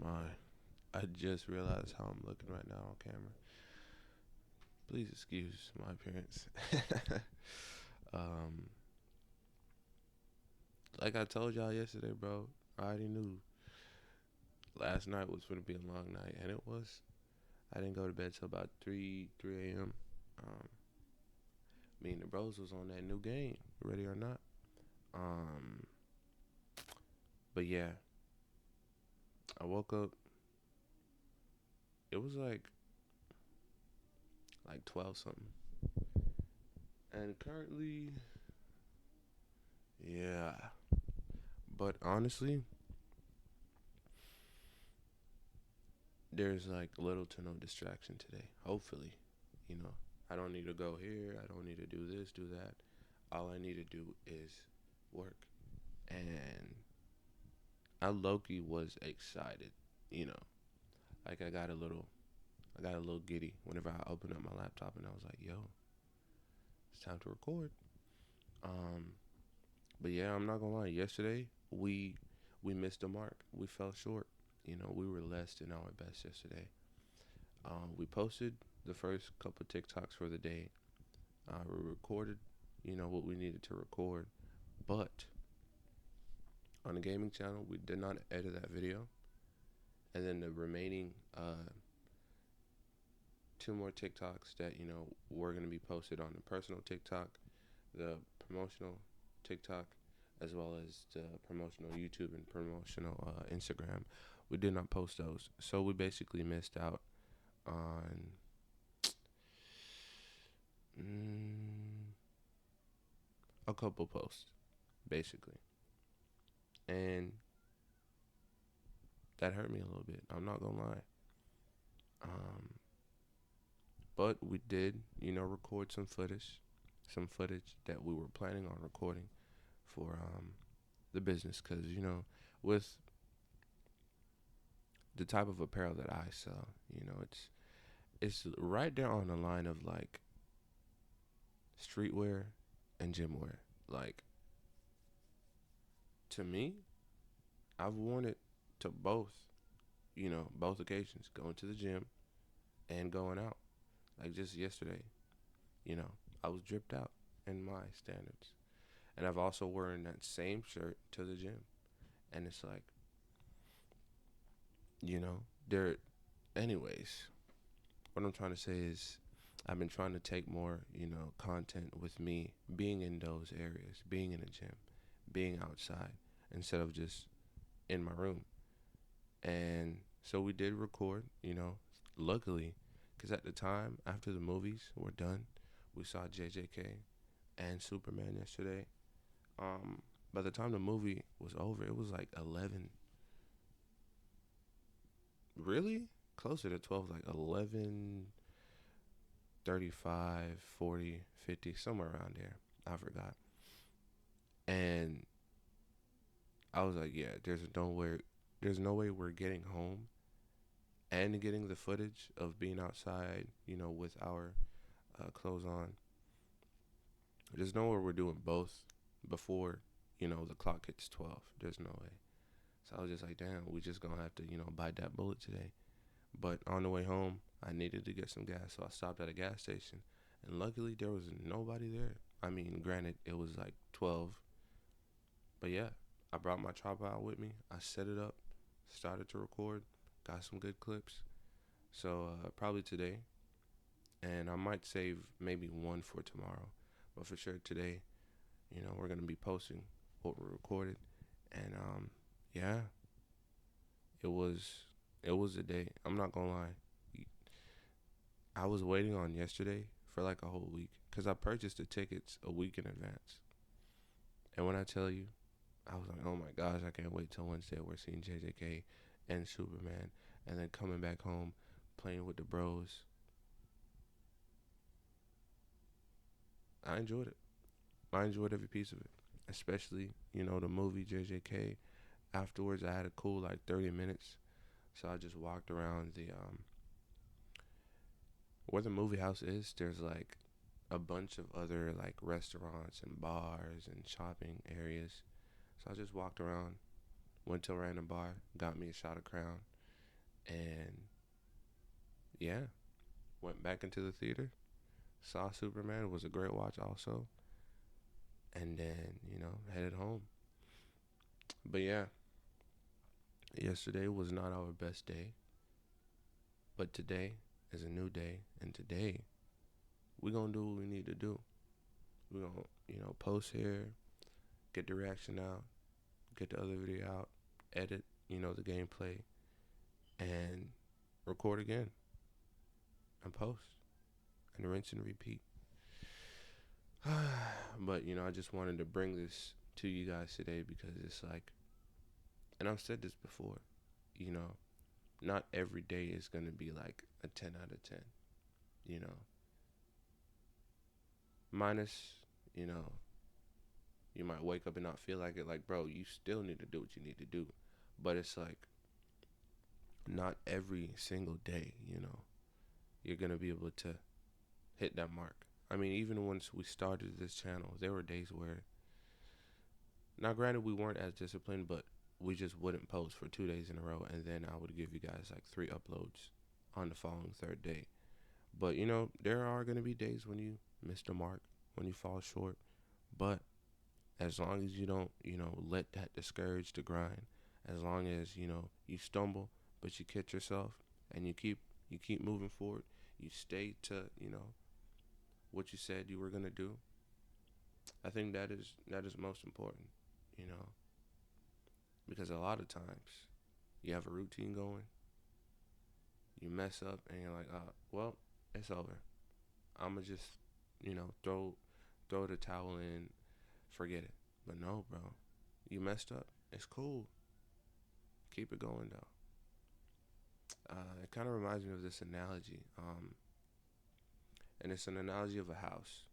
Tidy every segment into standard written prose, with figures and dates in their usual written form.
my. I just realized how I'm looking right now on camera. Please excuse my appearance. um, like I told y'all yesterday, bro, I already knew last night was going to be a long night, and it was. I didn't go to bed till about 3 a.m. Um, Me and the bros was on that new game, ready or not. Um, but yeah, I woke up. It was like 12 something, and currently, yeah. But honestly, there's like little to no distraction today. Hopefully, you know, I don't need to go here. I don't need to do this, do that. All I need to do is work. And I Loki was excited, you know. Like I got a little giddy whenever I opened up my laptop and I was like, yo, it's time to record. Um, but yeah, I'm not gonna lie. Yesterday we missed the mark. We fell short. You know, we were less than our best yesterday. We posted the first couple TikToks for the day. We recorded, what we needed to record, but on the gaming channel, we did not edit that video. And then the remaining two more TikToks that were gonna be posted on the personal TikTok, the promotional TikTok, as well as the promotional YouTube and promotional Instagram. We did not post those, so we basically missed out on mm, a couple posts, basically, and that hurt me a little bit. I'm not gonna lie. Um, but we did, record some footage that we were planning on recording for the business, because with the type of apparel that I sell, it's right there on the line of like streetwear and gym wear. Like, to me, I've worn it to both occasions, going to the gym and going out. Like just yesterday, you know, I was dripped out in my standards. And I've also worn that same shirt to the gym. And it's like, there, anyways, what I'm trying to say is I've been trying to take more, content with me being in those areas, being in the gym, being outside, instead of just in my room. And so we did record, luckily, because at the time, after the movies were done, we saw JJK and Superman yesterday. By the time the movie was over, it was like 11, really? Closer to 12, like 11, 35, 40, 50, somewhere around there. I forgot. And I was like, yeah, there's no way we're getting home and getting the footage of being outside, with our clothes on. There's no way we're doing both before, the clock hits 12. There's no way. So I was just like, damn, we just gonna have to, bite that bullet today. But on the way home, I needed to get some gas, so I stopped at a gas station, and luckily there was nobody there. I mean, granted, it was like 12, but yeah, I brought my tripod with me. I set it up, started to record, got some good clips. So probably today, and I might save maybe one for tomorrow, but for sure today, we're gonna be posting what we recorded, and yeah, it was it was a day. I'm not gonna lie. I was waiting on yesterday for like a whole week because I purchased the tickets a week in advance. And when I tell you, I was like, oh my gosh, I can't wait till Wednesday. We're seeing JJK and Superman, and then coming back home, playing with the bros. I enjoyed it. I enjoyed every piece of it, especially the movie JJK. Afterwards, I had a cool like 30 minutes, so I just walked around the where the movie house is. There's like a bunch of other like restaurants and bars and shopping areas. So I just walked around, went to a random bar, got me a shot of Crown, And yeah, went back into the theater, saw Superman. It was a great watch also. And then, headed home. But yeah, yesterday was not our best day. But today is a new day. And today, we're going to do what we need to do. We're going to, post here, get the reaction out, get the other video out, edit, the gameplay, and record again and post and rinse and repeat. But, I just wanted to bring this to you guys today because it's like, and I've said this before, not every day is going to be like a 10 out of 10, minus, you know, you might wake up and not feel like it. Like, bro, you still need to do what you need to do. But it's like, not every single day, you're going to be able to hit that mark. I mean, even once we started this channel, there were days where, now granted, we weren't as disciplined, but we just wouldn't post for 2 days in a row. And then I would give you guys like 3 uploads on the following third day. But, there are going to be days when you miss the mark, when you fall short. But as long as you don't, let that discourage the grind, as long as, you stumble, but you catch yourself and you keep moving forward, you stay to, what you said you were going to do. I think that is most important, because a lot of times you have a routine going, you mess up and you're like, well, it's over. I'm going to just, throw the towel in, forget it. But no, bro, you messed up. It's cool. Keep it going, though. It kind of reminds me of this analogy. And it's an analogy of a house.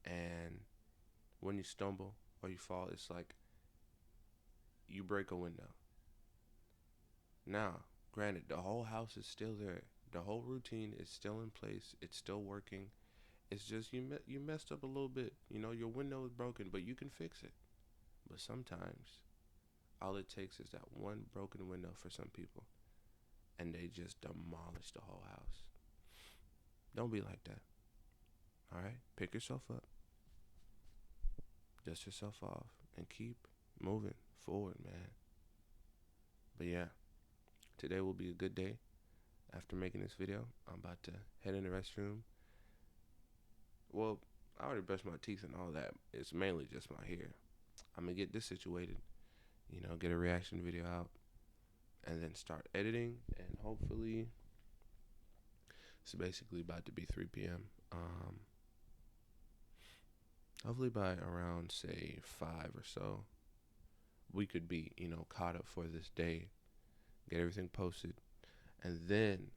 And when you stumble or you fall, it's like you break a window. Now, granted, the whole house is still there. The whole routine is still in place. It's still working. It's just you messed up a little bit. Your window is broken, but you can fix it. But sometimes all it takes is that one broken window for some people, and they just demolish the whole house. Don't be like that. All right? Pick yourself up, dust yourself off, and keep moving forward, man. But yeah, today will be a good day. After making this video, I'm about to head in the restroom. Well, I already brushed my teeth and all that. It's mainly just my hair. I'm going to get this situated, get a reaction video out, and then start editing, and hopefully it's basically about to be 3 p.m. Hopefully by around, say, 5 or so, we could be, caught up for this day, get everything posted, and then,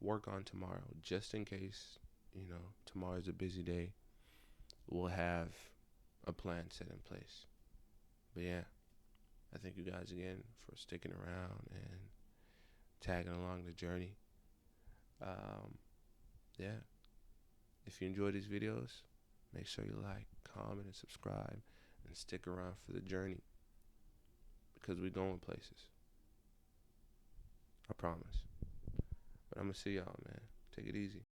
work on tomorrow, just in case, tomorrow's a busy day. We'll have a plan set in place. But yeah, I thank you guys again for sticking around and tagging along the journey. Yeah, if you enjoy these videos, make sure you like, comment, and subscribe, and stick around for the journey, because we're going places. I promise. But I'm going to see y'all, man. Take it easy.